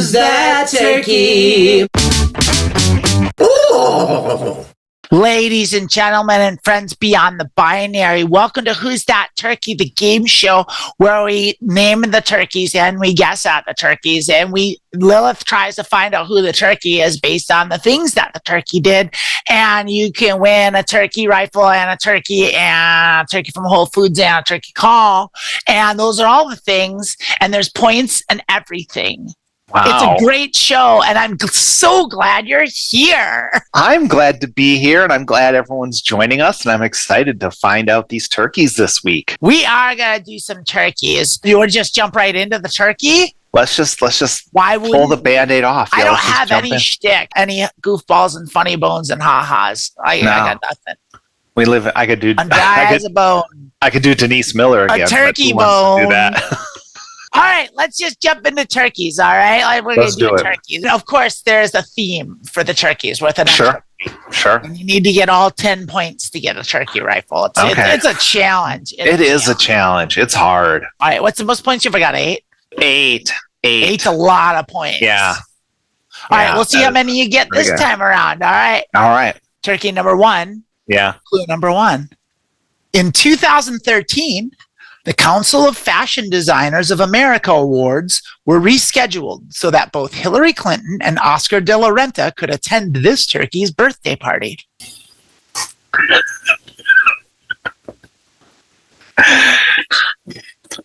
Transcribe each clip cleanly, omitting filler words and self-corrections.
Who's that turkey? Ooh. Ladies and gentlemen and friends beyond the binary, welcome to Who's That Turkey, the game show where we name the turkeys and we guess at the turkeys, and Lilith tries to find out who the turkey is based on the things that the turkey did, and you can win a turkey rifle and a turkey from Whole Foods and a turkey call, and those are all the things, and there's points and everything. Wow. It's a great show, and I'm so glad you're here. I'm glad to be here, and I'm glad everyone's joining us, and I'm excited to find out these turkeys this week. We are going to do some turkeys. You want to just jump right into the turkey? Let's just pull the Band-Aid off. I don't have any shtick, any goofballs and funny bones and ha-has. I got nothing. I could do... I'm dry as a bone. I could do Denise Miller again. A turkey bone. Do that. All right, let's just jump into turkeys, all right? We're going to do turkeys. Of course, there's a theme for the turkeys with an Sure. And you need to get all 10 points to get a turkey rifle. It's a challenge. It is a challenge. It's hard. All right, what's the most points you've got? 8? 8. 8's a lot of points. Yeah. All right, we'll see how many you get this time around, all right? All right. Turkey number 1. Yeah. Clue number 1. In 2013... the Council of Fashion Designers of America Awards were rescheduled so that both Hillary Clinton and Oscar de la Renta could attend this turkey's birthday party.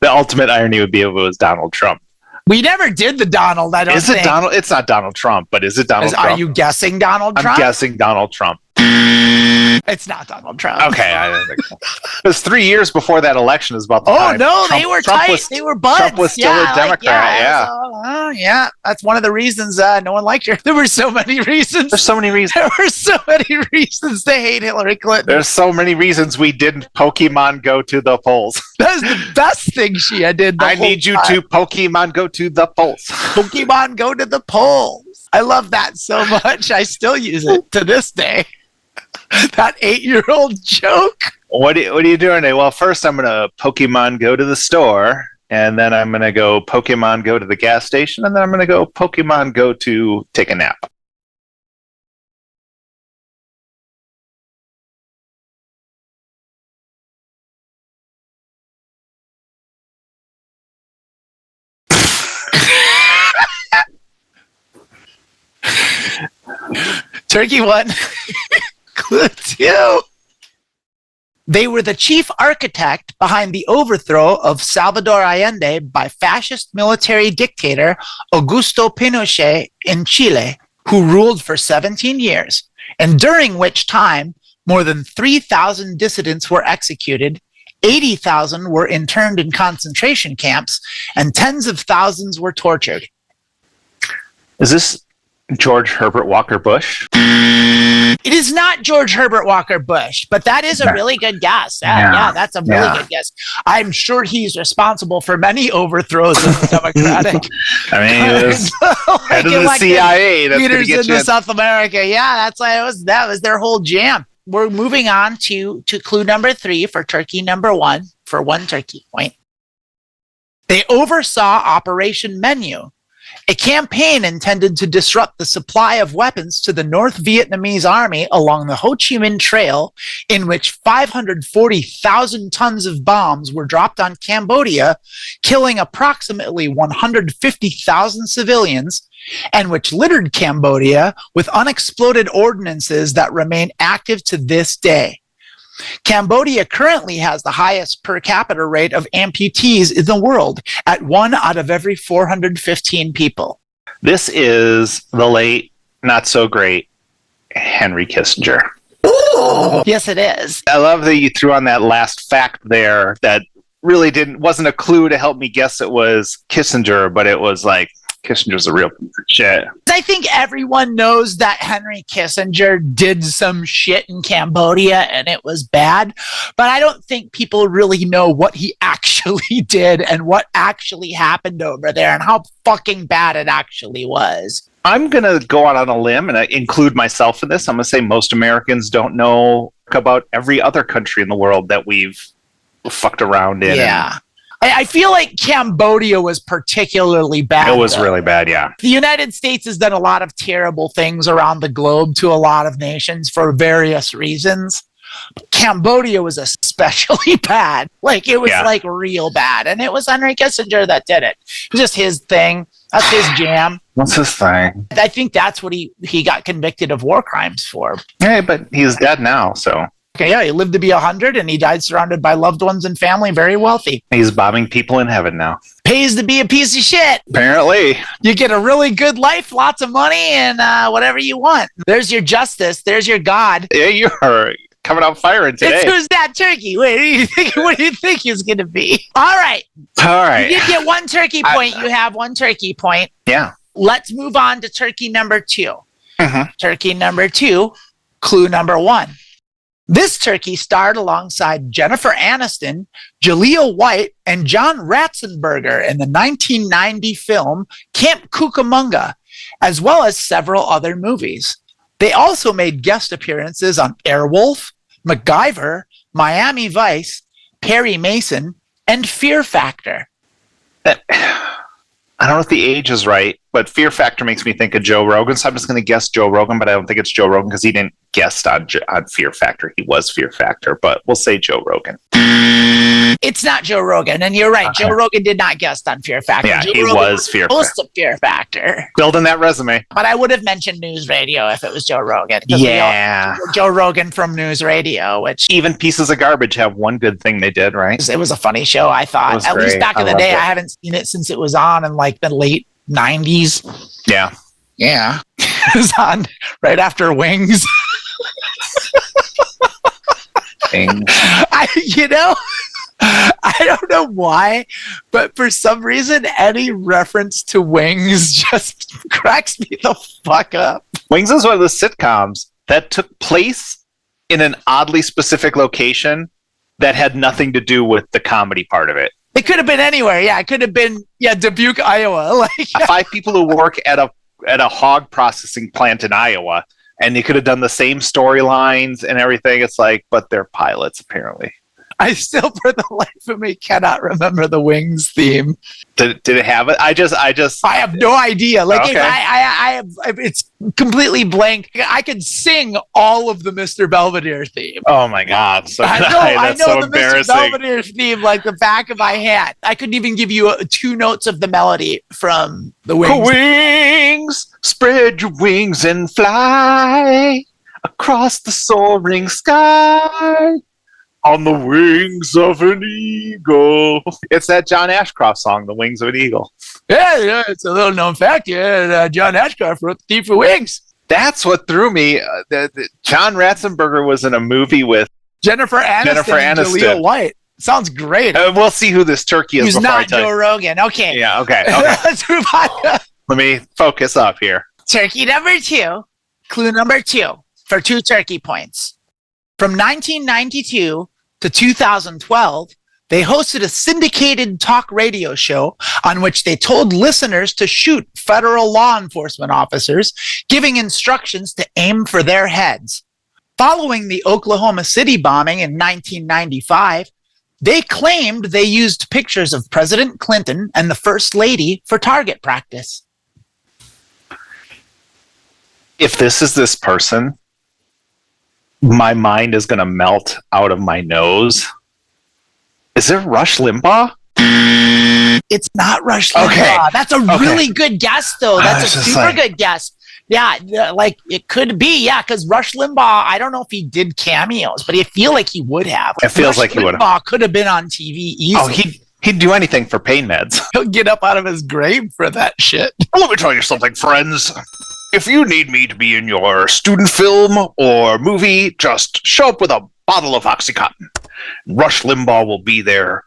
The ultimate irony would be if it was Donald Trump. We never did the Donald, I don't think. Is it Donald? It's not Donald Trump, but is it Donald Trump? Are you guessing Donald Trump? I'm guessing Donald Trump. It's not Donald Trump. Okay, I don't think so. It was 3 years before that election is about the time. Oh, no, they were tight. They were buds. Trump was still a Democrat, yeah. That's one of the reasons no one liked her. There were so many reasons. There's so many reasons. There were so many reasons to hate Hillary Clinton. There's so many reasons we didn't Pokemon go to the polls. That's the best thing she did. I need you to Pokemon go to the polls. Pokemon go to the polls. I love that so much. I still use it to this day. That 8-year-old joke. What are you doing today? Well, first I'm going to Pokemon go to the store, and then I'm going to go Pokemon go to the gas station, and then I'm going to go Pokemon go to take a nap. Turkey 1. Clue 2. They were the chief architect behind the overthrow of Salvador Allende by fascist military dictator Augusto Pinochet in Chile, who ruled for 17 years, and during which time more than 3,000 dissidents were executed, 80,000 were interned in concentration camps, and tens of thousands were tortured. Is this George Herbert Walker Bush? It is not George Herbert Walker Bush, but that is a really good guess. Yeah, that's a really good guess. I'm sure he's responsible for many overthrows of the Democratic. I mean, it was head of the CIA. That's leaders in South America. Yeah, that's why that was their whole jam. We're moving on to clue number 3 for turkey number 1 for 1 turkey point. They oversaw Operation Menu, a campaign intended to disrupt the supply of weapons to the North Vietnamese army along the Ho Chi Minh Trail, in which 540,000 tons of bombs were dropped on Cambodia, killing approximately 150,000 civilians, and which littered Cambodia with unexploded ordnances that remain active to this day. Cambodia currently has the highest per capita rate of amputees in the world at 1 out of every 415 people. This is the late, not so great Henry Kissinger. Ooh. Yes, it is. I love that you threw on that last fact there that really wasn't a clue to help me guess it was Kissinger, but it was like, Kissinger's a real piece of shit. I think everyone knows that Henry Kissinger did some shit in Cambodia and it was bad, but I don't think people really know what he actually did and what actually happened over there and how fucking bad it actually was. I'm going to go out on a limb and include myself in this. I'm going to say most Americans don't know about every other country in the world that we've fucked around in. Yeah. I feel like Cambodia was particularly bad. It was really bad, yeah. The United States has done a lot of terrible things around the globe to a lot of nations for various reasons. Cambodia was especially bad. Like, it was like real bad. And it was Henry Kissinger that did it. It was just his thing. That's his jam. What's his thing? I think that's what he got convicted of war crimes for. Yeah, but he's dead now, so. Okay, yeah, he lived to be 100 and he died surrounded by loved ones and family, very wealthy. He's bombing people in heaven now. Pays to be a piece of shit. Apparently. You get a really good life, lots of money, and whatever you want. There's your justice. There's your God. Yeah, you are coming out firing today. Who's that turkey? What do you think he's going to be? All right. You get one turkey point. You have one turkey point. Yeah. Let's move on to turkey number 2. Mm-hmm. Turkey number 2, clue number 1. This turkey starred alongside Jennifer Aniston, Jaleel White, and John Ratzenberger in the 1990 film Camp Cucamonga, as well as several other movies. They also made guest appearances on Airwolf, MacGyver, Miami Vice, Perry Mason, and Fear Factor. I don't know if the age is right, but Fear Factor makes me think of Joe Rogan, so I'm just going to guess Joe Rogan, but I don't think it's Joe Rogan because he didn't guest on Fear Factor. He was Fear Factor, but we'll say Joe Rogan. It's not Joe Rogan, and you're right. Joe Rogan did not guest on Fear Factor. Yeah, Joe he Rogan was Fear Factor. Fear Factor. Building that resume. But I would have mentioned News Radio if it was Joe Rogan. Yeah. Joe Rogan from News Radio, which... Even Pieces of Garbage have one good thing they did, right? It was a funny show, I thought. At least back in the day. I haven't seen it since it was on in like the late 90s. Yeah. Yeah. It was on right after Wings. I don't know why, but for some reason, any reference to Wings just cracks me the fuck up. Wings is one of the sitcoms that took place in an oddly specific location that had nothing to do with the comedy part of it. It could have been anywhere. Yeah, it could have been Dubuque, Iowa. Like 5 people who work at a hog processing plant in Iowa, and they could have done the same storylines and everything. It's like, but they're pilots apparently. I still, for the life of me, cannot remember the Wings theme. Did it have it? I have no idea. Like, okay. It's completely blank. I could sing all of the Mr. Belvedere theme. Oh my God! So I know the Mr. Belvedere theme like the back of my hand. I couldn't even give you 2 notes of the melody from the Wings. Wings, spread your wings and fly across the soaring sky. On the wings of an eagle. It's that John Ashcroft song, The Wings of an Eagle. Yeah, it's a little known fact. Yeah, John Ashcroft wrote the theme for Wings. That's what threw me. John Ratzenberger was in a movie with Jennifer Aniston. And Jaleel White. Sounds great. We'll see who this turkey is. Who's not Joe Rogan. Okay. Yeah, okay. Let's move on. Let me focus up here. Turkey number 2. Clue number 2 for 2 turkey points. From 1992 to 2012, they hosted a syndicated talk radio show on which they told listeners to shoot federal law enforcement officers, giving instructions to aim for their heads. Following the Oklahoma City bombing in 1995, they claimed they used pictures of President Clinton and the First Lady for target practice. If this is this person, my mind is going to melt out of my nose. Is it Rush Limbaugh? It's not Rush Limbaugh. Okay. That's a really good guess, though. That's a super good guess. Yeah, like it could be, because Rush Limbaugh, I don't know if he did cameos, but I feel like he would have. It feels like he would have. Rush Limbaugh could have been on TV easily. Oh, he'd do anything for pain meds. He'll get up out of his grave for that shit. Let me tell you something, friends. If you need me to be in your student film or movie, just show up with a bottle of Oxycontin. Rush Limbaugh will be there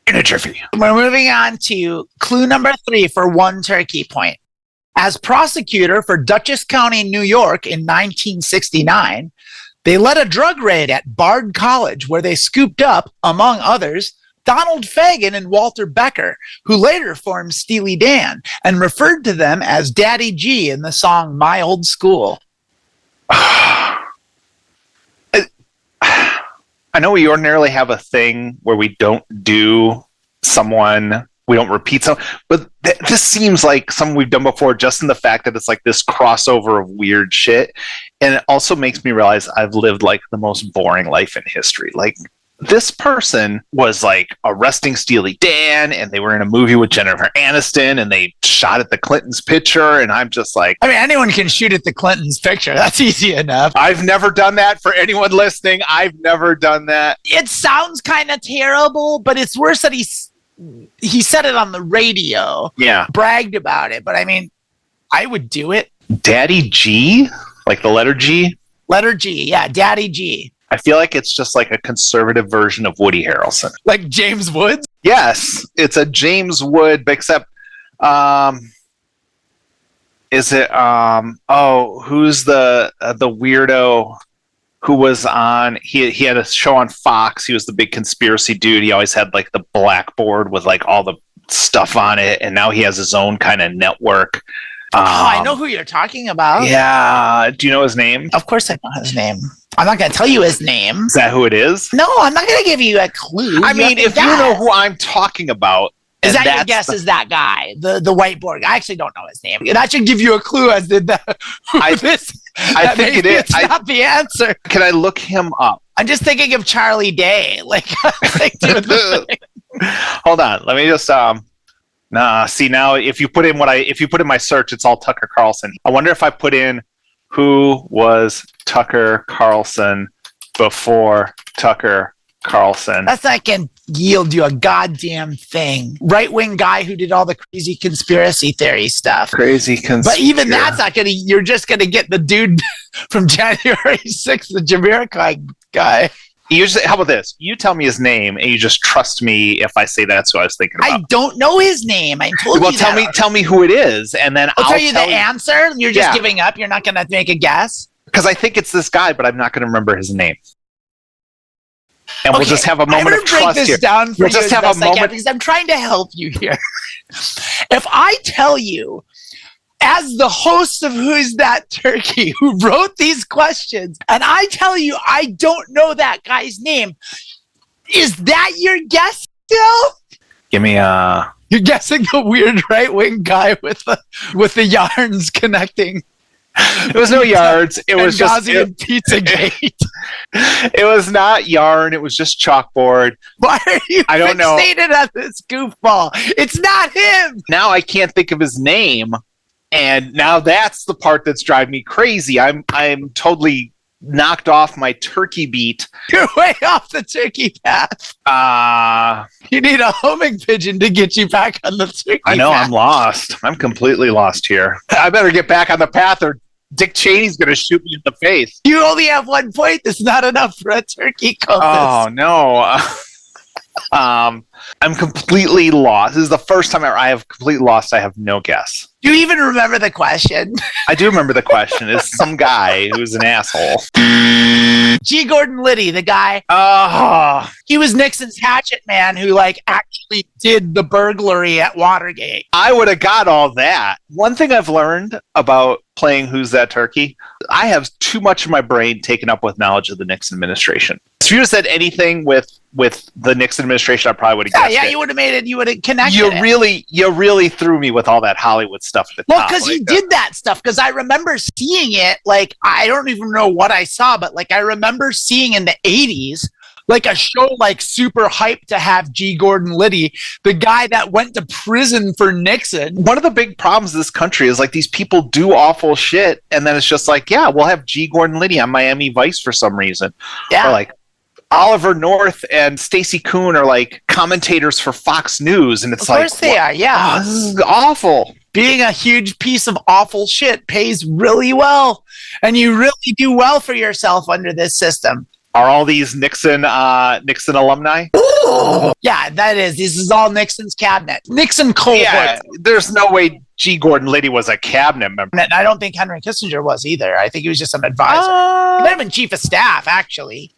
in a jiffy. We're moving on to clue number 3 for 1 turkey point. As prosecutor for Dutchess County, New York in 1969, they led a drug raid at Bard College where they scooped up, among others, Donald Fagen and Walter Becker, who later formed Steely Dan and referred to them as Daddy G in the song My Old School. I know we ordinarily have a thing where we don't do someone. We don't repeat some, but this seems like something we've done before, just in the fact that it's like this crossover of weird shit. And it also makes me realize I've lived like the most boring life in history. Like, this person was like arresting Steely Dan, and they were in a movie with Jennifer Aniston, and they shot at the Clintons' picture. And I'm just like, I mean, anyone can shoot at the Clintons' picture. That's easy enough. I've never done that. For anyone listening, I've never done that. It sounds kind of terrible, but it's worse that he said it on the radio. Yeah. Bragged about it. But I mean, I would do it. Daddy G? Like the letter G? Letter G. Yeah. Daddy G. I feel like it's just like a conservative version of Woody Harrelson. Like James Woods? Yes. It's a James Wood, except, is it, who's the weirdo who was on, he had a show on Fox. He was the big conspiracy dude. He always had like the blackboard with like all the stuff on it. And now he has his own kind of network. I know who you're talking about. Yeah. Do you know his name? Of course I know his name. I'm not going to tell you his name. Is that who it is? No, I'm not going to give you a clue. I mean, if you know who I'm talking about. Is that your guess? Is that guy, the whiteboard? I actually don't know his name. And I should give you a clue as did that. I think it is. It's not the answer. Can I look him up? I'm just thinking of Charlie Day. Like hold on. Let me just see now if you put in my search, it's all Tucker Carlson. I wonder if I put in who was Tucker Carlson before Tucker Carlson. That's not going to yield you a goddamn thing. Right-wing guy who did all the crazy conspiracy theory stuff. But even that's not going to, you're just going to get the dude from January 6th, the Jamiroquai guy. How about this? You tell me his name, and you just trust me if I say that's who I was thinking about. I don't know his name. I told you that. Well, tell me who it is, and then I'll tell you the answer. You're just giving up. You're not going to make a guess. Because I think it's this guy, but I'm not going to remember his name. And we'll just have a moment of trust here. We'll just have a moment because I'm trying to help you here. If I tell you, as the host of Who's That Turkey, who wrote these questions, and I tell you I don't know that guy's name, is that your guess still? Give me You're guessing the weird right-wing guy with the yarns connecting. It was no yards. It was just Pizzagate. It was not yarn. It was just chalkboard. Why are you fixated on this goofball? It's not him. Now I can't think of his name, and now that's the part that's driving me crazy. I'm totally knocked off my turkey beat. You're way off the turkey path. You need a homing pigeon to get you back on the turkey I know, path. I'm lost. I'm completely lost here. I better get back on the path or Dick Cheney's going to shoot me in the face. You only have 1 point. That's not enough for a turkey compass. Oh, no. I'm completely lost. This is the first time I have completely lost. I have no guess. Do you even remember the question? I do remember the question. It's some guy who's an asshole. G. Gordon Liddy, the guy. He was Nixon's hatchet man who actually did the burglary at Watergate. I would have got all that. One thing I've learned about playing Who's That Turkey, I have too much of my brain taken up with knowledge of the Nixon administration. If you had said anything with the Nixon administration, I probably would have guessed it. Yeah, you would have made it. You would have connected it. You really threw me with all that Hollywood stuff at the top. Well, because you did that stuff. Because I remember seeing it. I don't even know what I saw, but I remember seeing in the 80s, a show super hyped to have G. Gordon Liddy, the guy that went to prison for Nixon. One of the big problems of this country is these people do awful shit, and then it's just we'll have G. Gordon Liddy on Miami Vice for some reason. Yeah. Or Oliver North and Stacey Kuhn are commentators for Fox News, and it's of course they are. Yeah, this is awful. Being a huge piece of awful shit pays really well, and you really do well for yourself under this system. Are all these Nixon alumni? Yeah, that is. This is all Nixon's cabinet. Nixon cohort. Yeah, there's no way G. Gordon Liddy was a cabinet member. And I don't think Henry Kissinger was either. I think he was just an advisor. He might have been chief of staff, actually.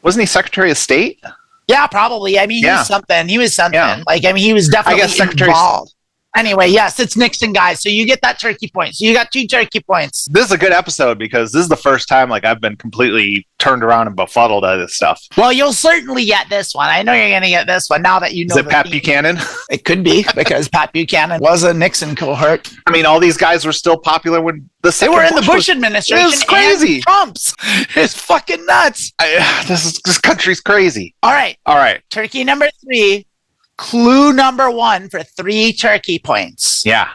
Wasn't he Secretary of State? Yeah, probably. I mean, he was something. He was something. Yeah. He was definitely involved. Anyway, yes, it's Nixon, guys. So you get that turkey point. So you got 2 turkey points. This is a good episode because this is the first time like I've been completely turned around and befuddled by this stuff. Well, you'll certainly get this one. I know you're going to get this one now that you know. Is it Pat Buchanan? It could be because Pat Buchanan was a Nixon cohort. I mean, all these guys were still popular when they were in the Bush administration. It's crazy. And Trump's. It's fucking nuts. This country's crazy. All right. Turkey number 3. Clue number 1 for 3 turkey points. Yeah.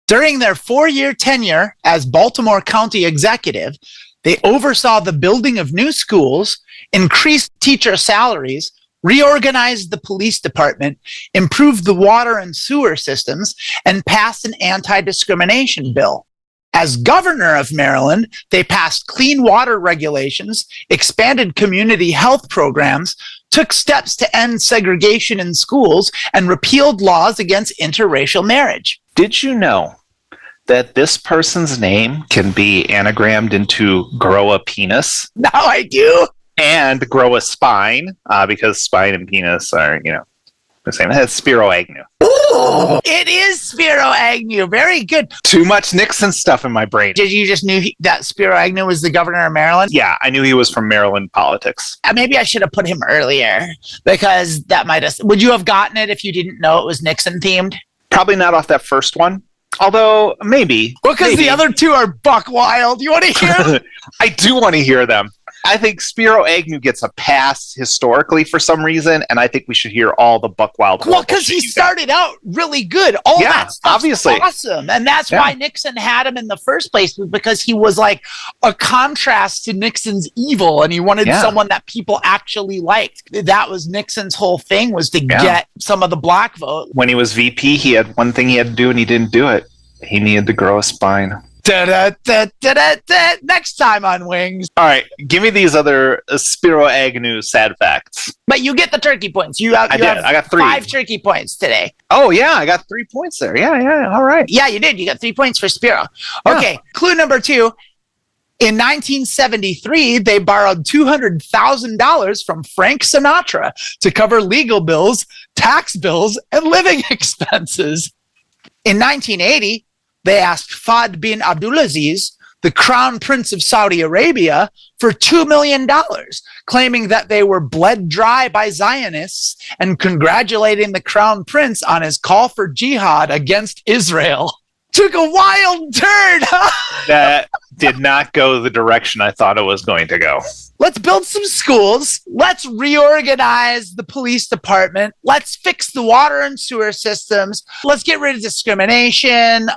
During their 4-year tenure as Baltimore County executive, they oversaw the building of new schools, increased teacher salaries, reorganized the police department, improved the water and sewer systems, and passed an anti-discrimination bill. As governor of Maryland, they passed clean water regulations, expanded community health programs, took steps to end segregation in schools, and repealed laws against interracial marriage. Did you know that this person's name can be anagrammed into grow a penis? Now I do. And grow a spine, because spine and penis are, the same. That's Spiro Agnew. It is Spiro Agnew. Very good. Too much Nixon stuff in my brain. Did you just knew that Spiro Agnew was the governor of Maryland? Yeah, I knew he was from Maryland politics. Maybe I should have put him earlier because that might have. Would you have gotten it if you didn't know it was Nixon themed? Probably not off that first one. Although, maybe. Because the other 2 are buck wild. You want to hear them? I do want to hear them. I think Spiro Agnew gets a pass historically for some reason, and I think we should hear all the buck wild. Well, because he started out really good. All that stuff's obviously awesome, and that's why Nixon had him in the first place, because he was like a contrast to Nixon's evil, and he wanted someone that people actually liked. That was Nixon's whole thing, was to get some of the black vote. When he was VP, he had one thing he had to do, and he didn't do it. He needed to grow a spine. Next time on Wings. All right, give me these other Spiro Agnew sad facts. But you get the turkey points. I got 3. 5 turkey points today. Oh yeah, I got 3 points there. Yeah. All right. Yeah, you did. You got 3 points for Spiro. Okay, clue number 2. In 1973, they borrowed $200,000 from Frank Sinatra to cover legal bills, tax bills, and living expenses. In 1980, they asked Fahd bin Abdulaziz, the crown prince of Saudi Arabia, for $2 million, claiming that they were bled dry by Zionists and congratulating the crown prince on his call for jihad against Israel. Took a wild turn. That did not go the direction I thought it was going to go. Let's build some schools. Let's reorganize the police department. Let's fix the water and sewer systems. Let's get rid of discrimination,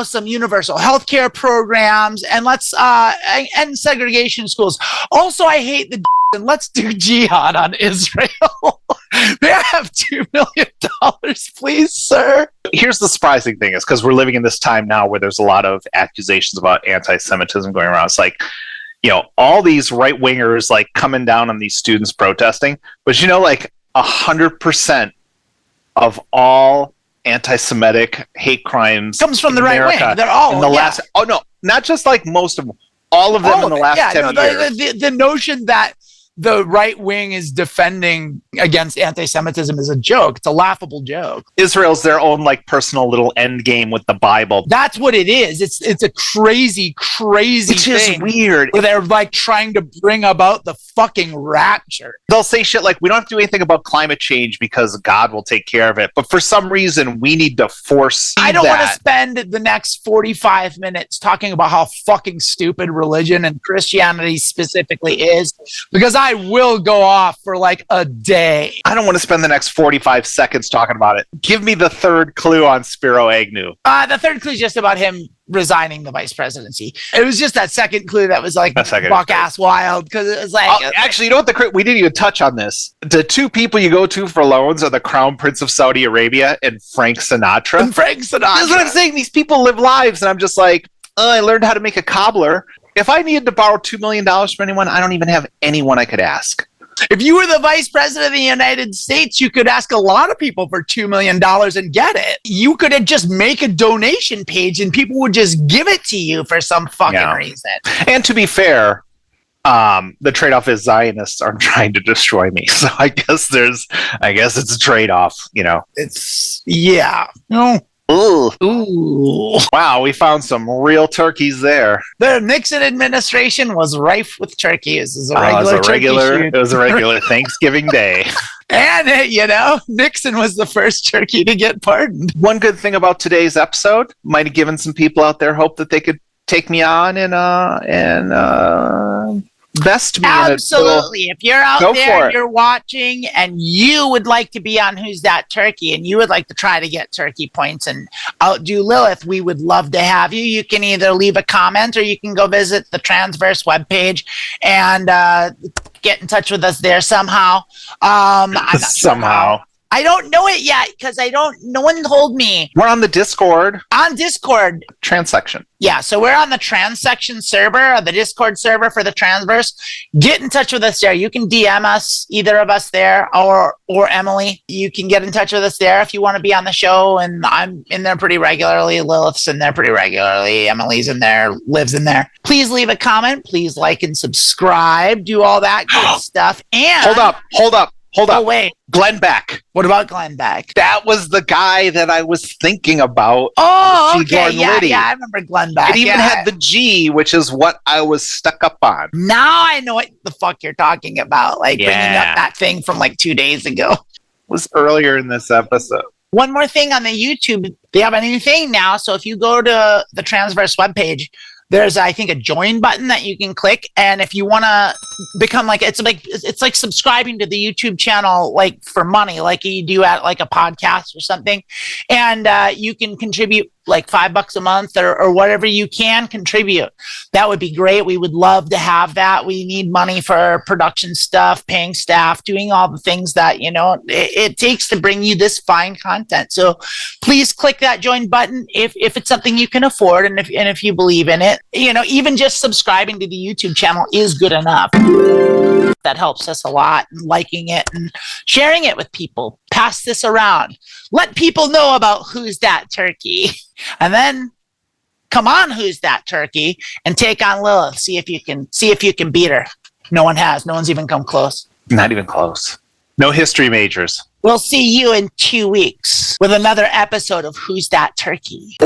some universal health care programs, and let's end segregation in schools. Also, I hate the and let's do jihad on Israel. May I have $2 million, please, sir? Here's the surprising thing is because we're living in this time now where there's a lot of accusations about anti-Semitism going around. It's like, all these right wingers like coming down on these students protesting, but like 100% of all anti-Semitic hate crimes comes from the right wing. They're all in the last. Oh no, not just like most of them. All of them in the last 10 years. The notion that the right wing is defending against anti-Semitism is a joke. It's a laughable joke. Israel's their own personal little end game with the Bible. That's what it is. It's a crazy thing. It's just weird. Where they're trying to bring about the fucking rapture. They'll say shit like, we don't have to do anything about climate change because God will take care of it. But for some reason, we need to force I don't want to spend the next 45 minutes talking about how fucking stupid religion and Christianity specifically is, because I will go off for a day. I don't want to spend the next 45 seconds talking about it. Give me the 3rd clue on Spiro Agnew. The 3rd clue is just about him resigning the vice presidency. It was just that 2nd clue that was buck ass wild, because it was actually, we didn't even touch on this. The 2 people you go to for loans are the Crown Prince of Saudi Arabia and Frank Sinatra. This is what I'm saying. These people live lives, and I'm just like, I learned how to make a cobbler. If I needed to borrow $2 million from anyone, I don't even have anyone I could ask. If you were the vice president of the United States, you could ask a lot of people for $2 million and get it. You could just make a donation page and people would just give it to you for some fucking reason. And to be fair, the trade-off is Zionists are trying to destroy me. So I guess it's a trade-off, It's, yeah. No. Ooh. Ooh. Wow, we found some real turkeys there. The Nixon administration was rife with turkeys. This is a Oh, regular turkey shoot. it was a regular Thanksgiving day. And, Nixon was the first turkey to get pardoned. One good thing about today's episode might have given some people out there hope that they could take me on and best me. Absolutely. If you're out Go there for and it. you're watching and you would like to be on Who's That Turkey and you would like to try to get turkey points and outdo Lilith, we would love to have you. You can either leave a comment or you can go visit the Transverse webpage and get in touch with us there somehow. I'm not sure Somehow. how. I don't know it yet because no one told me. We're on the Discord. On Discord. Transection. Yeah, so we're on the Transection server, the Discord server for the Transverse. Get in touch with us there. You can DM us, either of us there, or Emily. You can get in touch with us there if you want to be on the show. And I'm in there pretty regularly. Lilith's in there pretty regularly. Emily's in there, lives in there. Please leave a comment. Please like and subscribe. Do all that good stuff. And Hold up. Oh, wait. Glenn Beck. What about Glenn Beck? That was the guy that I was thinking about. Oh, G. okay. Gordon Liddy. Yeah, I remember Glenn Beck. It even had the G, which is what I was stuck up on. Now I know what the fuck you're talking about. Like bringing Yeah. up that thing from like 2 days ago. It was earlier in this episode. One more thing on the YouTube, they have a new thing now. So if you go to the Transverse webpage, there's, I think, a join button that you can click. And if you want to become it's like subscribing to the YouTube channel, like for money, like you do at like a podcast or something. And you can contribute like $5 a month or whatever you can contribute. That would be great. We would love to have that. We need money for production stuff, paying staff, doing all the things that, it takes to bring you this fine content. So please click that join button if it's something you can afford and if you believe in it. Even just subscribing to the YouTube channel is good enough. That helps us a lot, and liking it and sharing it with people. Pass this around. Let people know about Who's That Turkey. And then come on, Who's That Turkey, and take on Lilith. See if you can beat her. No one has. No one's even come close. Not even close. No history majors. We'll see you in 2 weeks with another episode of Who's That Turkey.